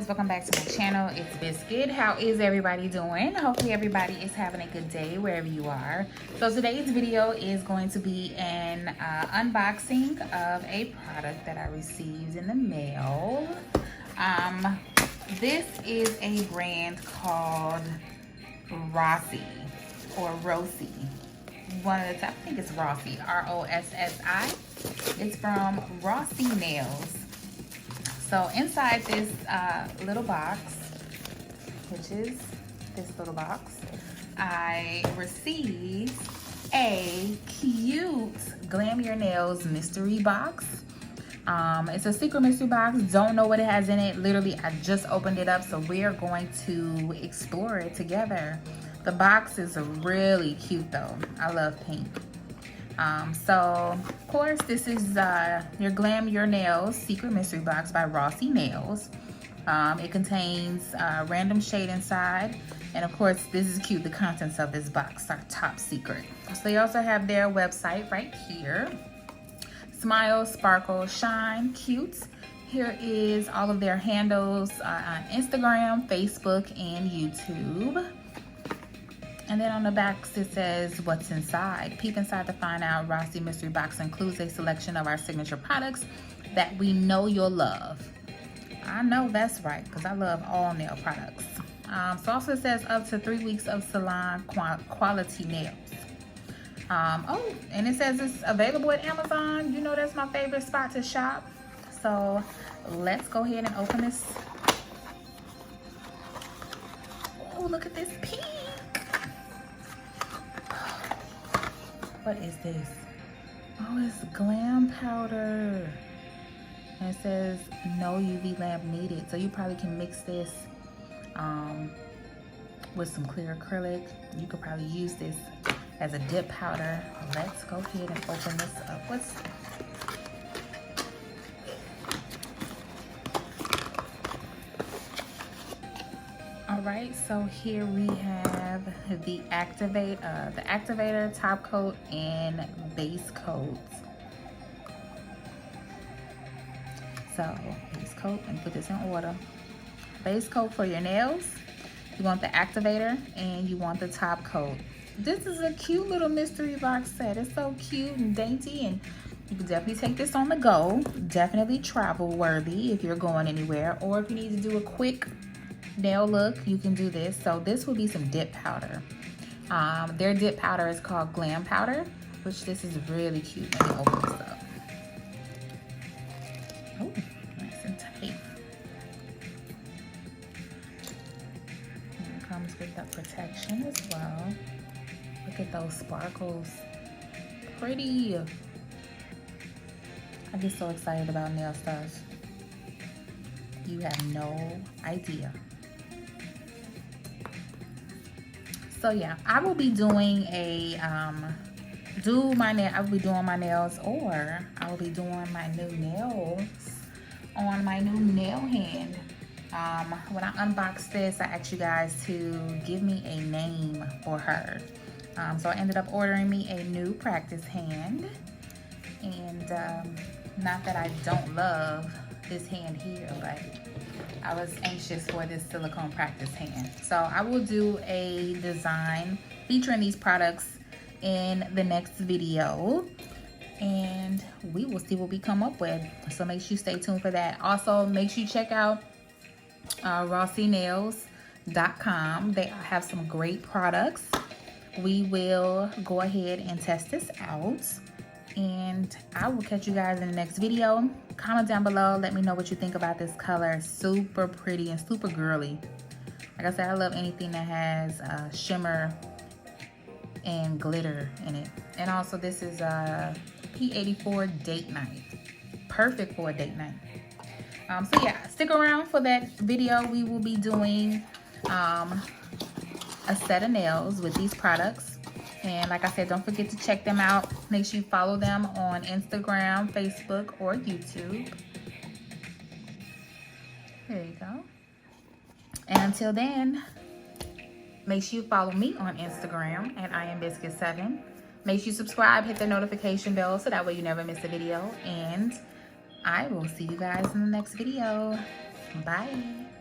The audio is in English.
Welcome back to my channel. It's Biscuit. How is everybody doing? Hopefully everybody is having a good day wherever you are. So today's video is going to be an unboxing of a product that I received in the mail. This is a brand called Rossi or Rossi. One of the, I think it's Rossi, R-O-S-S-I. It's from Rossi Nails. So inside this little box, which is this little box, I received a cute Glam Your Nails mystery box. It's a secret mystery box. Don't know what it has in it. Literally, I just opened it up, so we're going to explore it together. The box is really cute though. I love pink. So of course this is your Glam Your Nails secret mystery box by Rossi Nails. It contains random shade inside, and of course this is cute. The contents of this box are top secret. So they also have their website right here. Smile, sparkle, shine, cute. Here is all of their handles on Instagram, Facebook, and YouTube. And then on the back it says what's inside. Peep inside to find out. Rossi mystery box includes a selection of our signature products that we know you'll love. I know that's right, because I love all nail products. So also it says up to 3 weeks of salon quality nails. Oh, and it says it's available at Amazon. You know that's my favorite spot to shop. So let's go ahead and open this. Oh, look at this pink. What is this? Oh, it's Glam Powder. And it says no UV lamp needed. So you probably can mix this with some clear acrylic. You could probably use this as a dip powder. Let's go ahead and open this up. What's... Alright, so here we have the activator, top coat, and base coat. So base coat, and put this in order. Base coat for your nails. You want the activator and you want the top coat. This is a cute little mystery box set. It's so cute and dainty, and you can definitely take this on the go. Definitely travel worthy if you're going anywhere, or if you need to do a quick nail look, you can do this. So this will be some dip powder. Their dip powder is called Glam Powder, which this is really cute. Let me open this up. Oh, nice and tight. And it comes with the protection as well. Look at those sparkles. Pretty. I get so excited about nail stuff. You have no idea. So yeah, I will be doing a I will be doing my nails, or I will be doing my new nails on my new nail hand. When I unboxed this, I asked you guys to give me a name for her. So I ended up ordering me a new practice hand, and not that I don't love this hand here, but I was anxious for this silicone practice hand. So I will do a design featuring these products in the next video, and we will see what we come up with. So make sure you stay tuned for that. Also, make sure you check out rossinails.com. They have some great products. We will go ahead and test this out, and I will catch you guys in the next video. Comment down below, let me know what you think about this color. Super pretty and super girly. Like I said, I love anything that has shimmer and glitter in it. And also this is P84 date night. Perfect for a date night. So yeah, stick around for that video. We will be doing a set of nails with these products. And like I said, don't forget to check them out. Make sure you follow them on Instagram, Facebook, or YouTube. There you go. And until then, make sure you follow me on Instagram at IamBiscuit7. Make sure you subscribe, hit the notification bell so that way you never miss a video. And I will see you guys in the next video. Bye.